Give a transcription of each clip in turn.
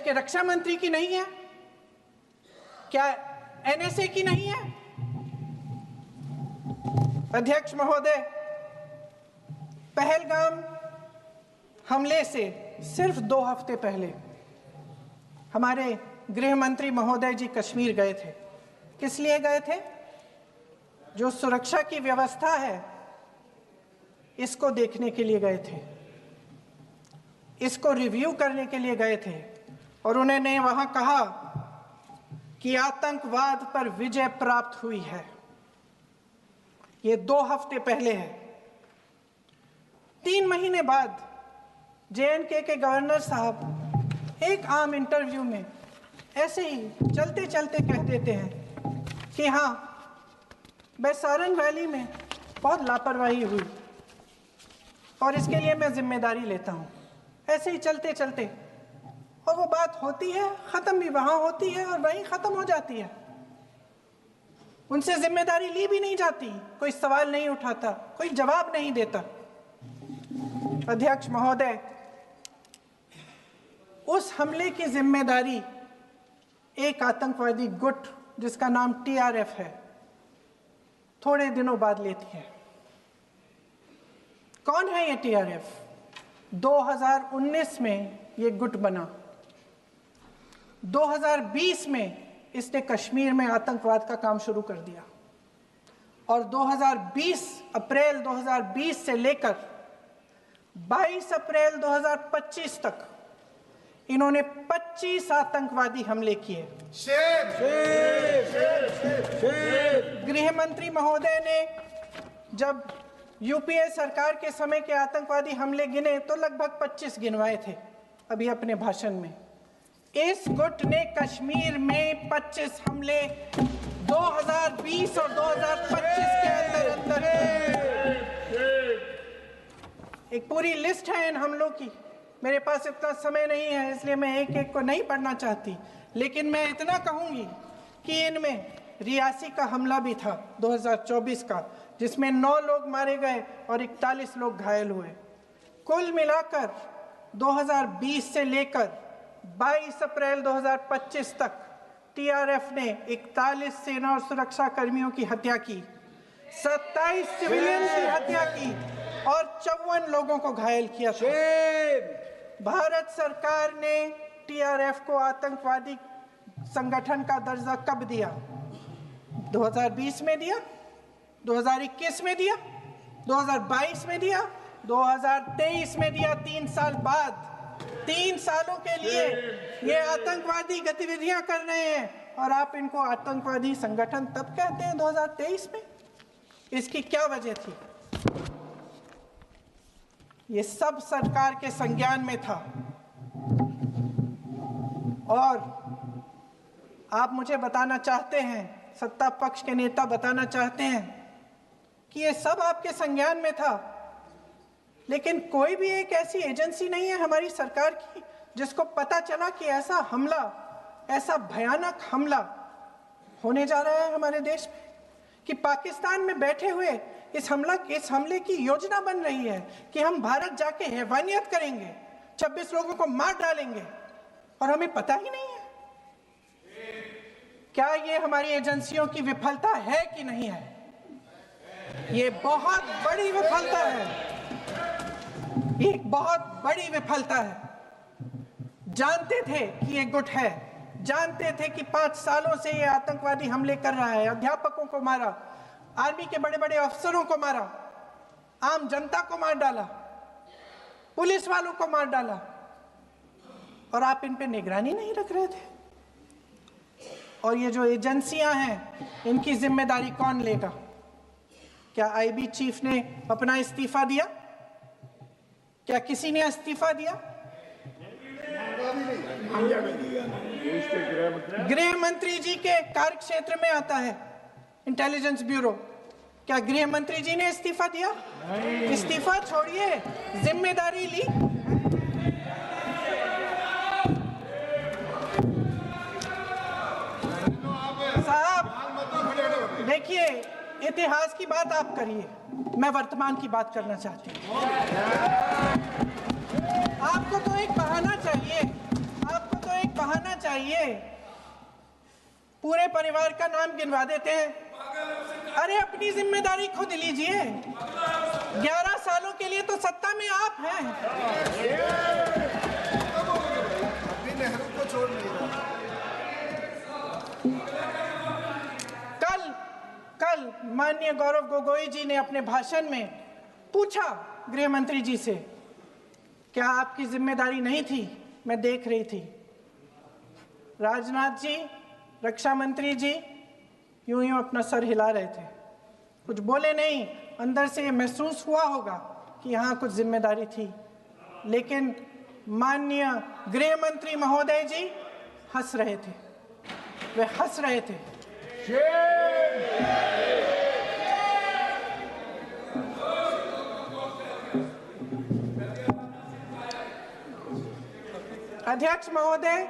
के रक्षा मंत्री की नहीं है? क्या एनएसए की नहीं है? अध्यक्ष महोदय, पहलगाम हमले से सिर्फ 2 हफ्ते पहले हमारे गृह मंत्री महोदय जी कश्मीर गए थे। किस लिए गए थे? जो सुरक्षा की व्यवस्था है इसको देखने के लिए गए थे, इसको रिव्यू करने के लिए गए थे, और उन्होंने वहां कहा कि आतंकवाद पर विजय प्राप्त हुई है। ये 2 हफ्ते पहले है। 3 महीने बाद जेएनके के गवर्नर साहब एक आम इंटरव्यू में ऐसे ही चलते चलते कह देते हैं कि हाँ, बैसारन वैली में बहुत लापरवाही हुई और इसके लिए मैं जिम्मेदारी लेता हूँ। ऐसे ही चलते चलते, और वो बात होती है, ख़त्म भी वहाँ होती है और वहीं ख़त्म हो जाती है। उनसे जिम्मेदारी ली भी नहीं जाती, कोई सवाल नहीं उठाता, कोई जवाब नहीं देता। अध्यक्ष महोदय, उस हमले की जिम्मेदारी एक आतंकवादी गुट जिसका नाम टीआरएफ है थोड़े दिनों बाद लेती है। कौन है ये टीआरएफ? 2019 में ये गुट बना। 2020 में इसने कश्मीर में आतंकवाद का काम शुरू कर दिया और अप्रैल 2020 से लेकर 22 अप्रैल 2025 तक इन्होंने 25 आतंकवादी हमले किए। गृह मंत्री महोदय ने जब यूपीए सरकार के समय के आतंकवादी हमले गिने तो लगभग 25 गिनवाए थे अभी अपने भाषण में। इस गुट ने कश्मीर में 25 हमले 2020 और 2025 के अंदर एक पूरी लिस्ट है इन हमलों की। मेरे पास इतना समय नहीं है इसलिए मैं एक एक को नहीं पढ़ना चाहती, लेकिन मैं इतना कहूंगी कि इनमें रियासी का हमला भी था 2024 का, जिसमें 9 लोग मारे गए और 41 लोग घायल हुए। कुल मिलाकर 2020 से लेकर 22 अप्रैल 2025 तक टीआरएफ ने 41 सेना और सुरक्षा कर्मियों की हत्या की, 27 सिविलियन की हत्या की और 54 लोगों को घायल किया था। भारत सरकार ने टीआरएफ को आतंकवादी संगठन का दर्जा कब दिया? 2020 में दिया, 2021 में दिया, 2022 में दिया, 2023 में दिया। 3 साल बाद, 3 सालों के लिए ये आतंकवादी गतिविधियां कर रहे हैं और आप इनको आतंकवादी संगठन तब कहते हैं 2023 में। इसकी क्या वजह थी? ये सब सरकार के संज्ञान में था और आप मुझे बताना चाहते हैं, सत्ता पक्ष के नेता बताना चाहते हैं कि ये सब आपके संज्ञान में था, लेकिन कोई भी एक ऐसी एजेंसी नहीं है हमारी सरकार की जिसको पता चला कि ऐसा हमला, ऐसा भयानक हमला होने जा रहा है हमारे देश में, कि पाकिस्तान में बैठे हुए इस हमले की योजना बन रही है कि हम भारत जाके हैवानियत करेंगे, 26 लोगों को मार डालेंगे और हमें पता ही नहीं है। क्या ये हमारी एजेंसियों की विफलता है कि नहीं है? ये बहुत बड़ी विफलता है, एक बहुत बड़ी विफलता है। जानते थे कि ये गुट है, जानते थे कि 5 सालों से ये आतंकवादी हमले कर रहा है, अध्यापकों को मारा, आर्मी के बड़े बड़े अफसरों को मारा, आम जनता को मार डाला, पुलिस वालों को मार डाला, और आप इन पे निगरानी नहीं रख रहे थे। और ये जो एजेंसियां हैं इनकी जिम्मेदारी कौन लेगा? क्या आईबी चीफ ने अपना इस्तीफा दिया? क्या किसी ने इस्तीफा दिया? गृह मंत्री जी के कार्य क्षेत्र में आता है इंटेलिजेंस ब्यूरो। क्या गृह मंत्री जी ने इस्तीफा दिया? इस्तीफा छोड़िए, जिम्मेदारी ली। साहब देखिए, इतिहास की बात आप करिए, मैं वर्तमान की बात करना चाहती हूँ। आपको तो एक बहाना चाहिए, आपको तो एक चाहिए। पूरे परिवार का नाम गिनवा देते हैं। अरे अपनी जिम्मेदारी खुद लीजिए। 11 सालों के लिए तो सत्ता में आप हैं। अभी नेहरू को छोड़ नहीं रहा। कल माननीय गौरव गोगोई जी ने अपने भाषण में पूछा गृह मंत्री जी से, क्या आपकी जिम्मेदारी नहीं थी? मैं देख रही थी। राजनाथ जी, रक्षा मंत्री जी यूं अपना सर हिला रहे थे, कुछ बोले नहीं। अंदर से महसूस हुआ होगा कि यहाँ कुछ जिम्मेदारी थी, लेकिन माननीय गृह मंत्री महोदय जी हंस रहे थे। वे हंस रहे थे। अध्यक्ष महोदय,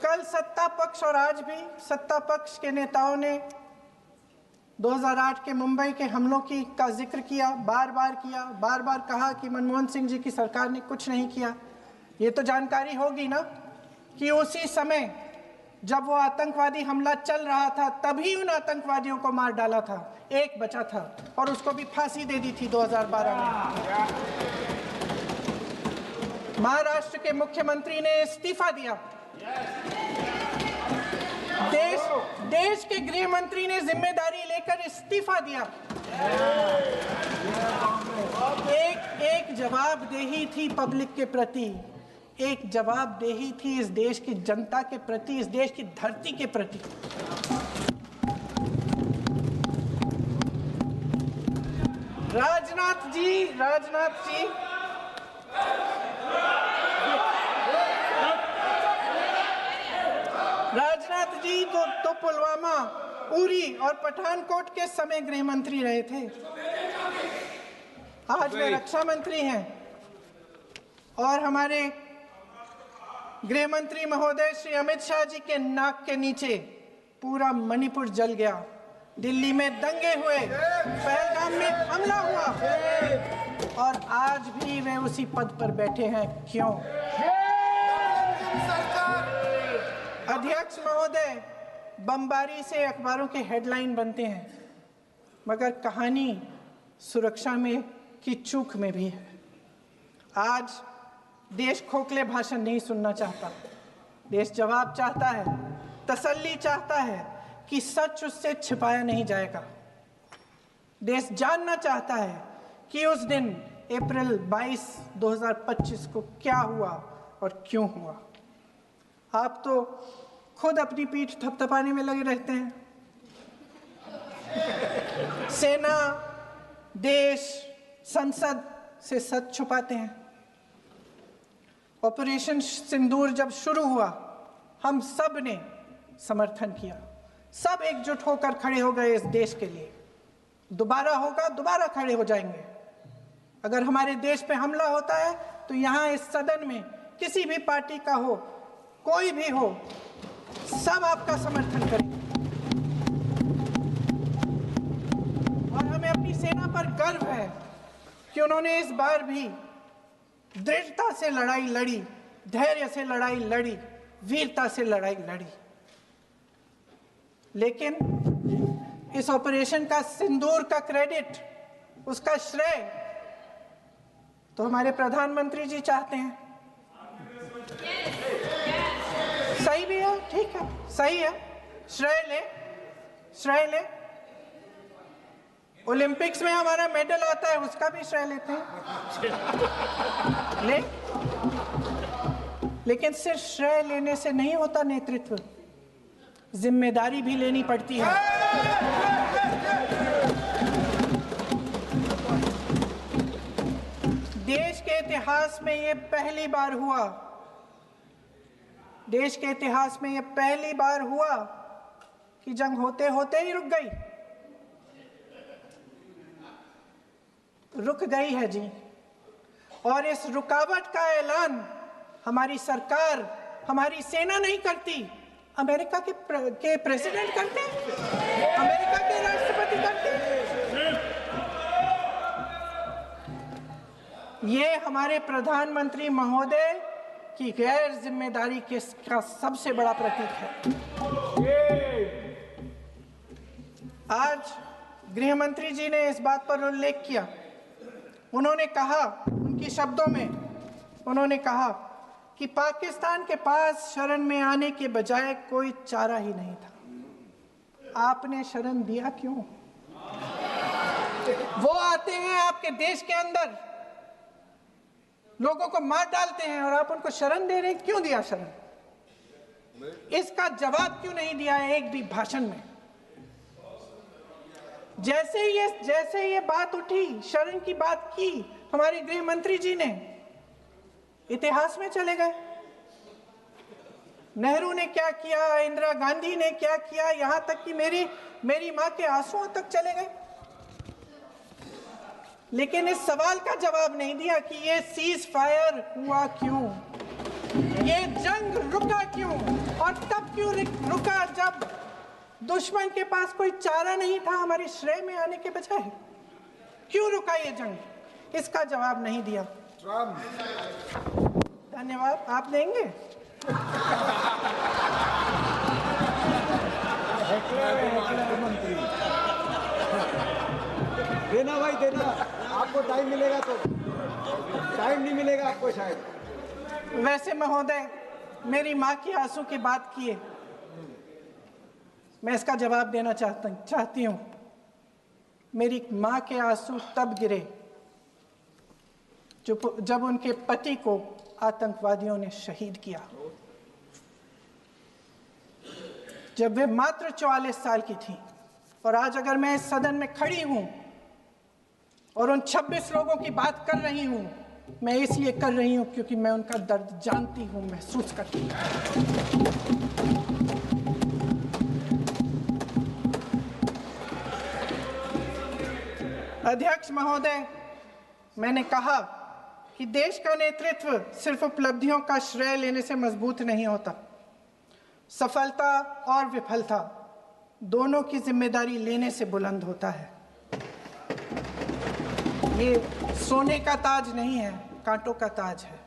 कल सत्ता पक्ष और आज भी सत्ता पक्ष के नेताओं ने 2008 के मुंबई के हमलों का जिक्र किया, बार बार कहा कि मनमोहन सिंह जी की सरकार ने कुछ नहीं किया। ये तो जानकारी होगी ना कि उसी समय जब वो आतंकवादी हमला चल रहा था, तभी उन आतंकवादियों को मार डाला था। एक बचा था और उसको भी फांसी दे दी थी 2012 में। महाराष्ट्र के मुख्यमंत्री ने इस्तीफा दिया। देश के गृह मंत्री ने जिम्मेदारी लेकर इस्तीफा दिया। एक जवाबदेही थी पब्लिक के प्रति, एक जवाबदेही थी इस देश की जनता के प्रति, इस देश की धरती के प्रति। राजनाथ जी तो पुलवामा, उरी और पठानकोट के समय गृह मंत्री रहे थे। आज वे रक्षा मंत्री हैं और हमारे गृह मंत्री महोदय श्री अमित शाह जी के नाक के नीचे पूरा मणिपुर जल गया। दिल्ली में दंगे हुए, पहलगाम में हमला हुआ और आज भी वे उसी पद पर बैठे हैं। क्यों? अध्यक्ष महोदय, बमबारी से अखबारों के हेडलाइन बनते हैं, मगर कहानी सुरक्षा में की चूक में भी है। आज देश खोखले भाषण नहीं सुनना चाहता। देश जवाब चाहता है, तसल्ली चाहता है कि सच उससे छिपाया नहीं जाएगा। देश जानना चाहता है कि उस दिन अप्रैल 22, 2025 को क्या हुआ और क्यों हुआ। आप तो खुद अपनी पीठ थपथपाने में लगे रहते हैं। सेना, देश, संसद से सच छुपाते हैं। ऑपरेशन सिंदूर जब शुरू हुआ, हम सब ने समर्थन किया, सब एकजुट होकर खड़े हो गए इस देश के लिए। दोबारा होगा, दोबारा खड़े हो जाएंगे। अगर हमारे देश पे हमला होता है तो यहाँ इस सदन में किसी भी पार्टी का हो, कोई भी हो, सब आपका समर्थन करेंगे। और हमें अपनी सेना पर गर्व है कि उन्होंने इस बार भी दृढ़ता से लड़ाई लड़ी, धैर्य से लड़ाई लड़ी, वीरता से लड़ाई लड़ी। लेकिन इस ऑपरेशन का सिंदूर का क्रेडिट, उसका श्रेय तो हमारे प्रधानमंत्री जी चाहते हैं। सही भी है, ठीक है, सही है, श्रेय ले। ओलंपिक्स में हमारा मेडल आता है, उसका भी श्रेय लेते हैं। लेकिन सिर्फ श्रेय लेने से नहीं होता नेतृत्व, जिम्मेदारी भी लेनी पड़ती है। देश के इतिहास में ये पहली बार हुआ, देश के इतिहास में ये पहली बार हुआ कि जंग होते होते ही रुक गई। रुक गई है जी। और इस रुकावट का ऐलान हमारी सरकार, हमारी सेना नहीं करती, अमेरिका के प्रेसिडेंट करते हैं, अमेरिका के राष्ट्रपति करते हैं। ये हमारे प्रधानमंत्री महोदय की गैर जिम्मेदारी का सबसे बड़ा प्रतीक है। आज गृह मंत्री जी ने इस बात पर उल्लेख किया। उन्होंने कहा, उनके शब्दों में उन्होंने कहा कि पाकिस्तान के पास शरण में आने के बजाय कोई चारा ही नहीं था। आपने शरण दिया क्यों? वो आते हैं आपके देश के अंदर, लोगों को मार डालते हैं और आप उनको शरण दे रहे हैं। क्यों दिया शरण? इसका जवाब क्यों नहीं दिया है एक भी भाषण में? जैसे ये बात उठी, शरण की बात की, हमारे गृह मंत्री जी ने इतिहास में चले गए। नेहरू ने क्या किया, इंदिरा गांधी ने क्या किया, यहां तक कि मेरी मां के आंसुओं तक चले गए। लेकिन इस सवाल का जवाब नहीं दिया कि ये सीज फायर हुआ क्यों, ये जंग रुका क्यों, और तब क्यों रुका जब दुश्मन के पास कोई चारा नहीं था हमारे श्रेय में आने के बजाय। क्यों रुका ये जंग? इसका जवाब नहीं दिया। धन्यवाद। आप देंगे? देना भाई देना, आपको टाइम मिलेगा तो। टाइम नहीं मिलेगा आपको शायद। वैसे महोदय, मेरी माँ की आंसू की बात किए, मैं इसका जवाब देना चाहती हूँ। मेरी माँ के आंसू तब गिरे जब उनके पति को आतंकवादियों ने शहीद किया, जब वे मात्र 44 साल की थी। और आज अगर मैं इस सदन में खड़ी हूं और उन 26 लोगों की बात कर रही हूं, मैं इसलिए कर रही हूं क्योंकि मैं उनका दर्द जानती हूं, महसूस करती हूं। अध्यक्ष महोदय, मैंने कहा कि देश का नेतृत्व सिर्फ उपलब्धियों का श्रेय लेने से मजबूत नहीं होता। सफलता और विफलता दोनों की जिम्मेदारी लेने से बुलंद होता है। ये सोने का ताज नहीं है, कांटों का ताज है।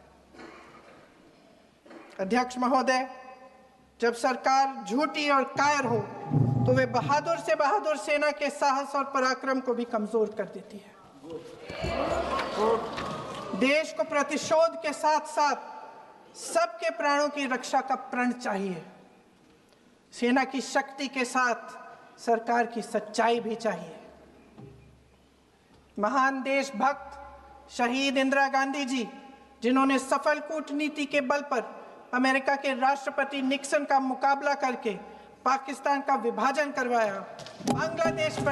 अध्यक्ष महोदय, जब सरकार झूठी और कायर हो तो वे बहादुर से बहादुर सेना के साहस और पराक्रम को भी कमजोर कर देती है। देश को प्रतिशोध के साथ साथ सबके प्राणों की रक्षा का प्रण चाहिए। सेना की शक्ति के साथ सरकार की सच्चाई भी चाहिए। महान देशभक्त शहीद इंदिरा गांधी जी, जिन्होंने सफल कूटनीति के बल पर अमेरिका के राष्ट्रपति निक्सन का मुकाबला करके पाकिस्तान का विभाजन करवाया, बांग्लादेश पर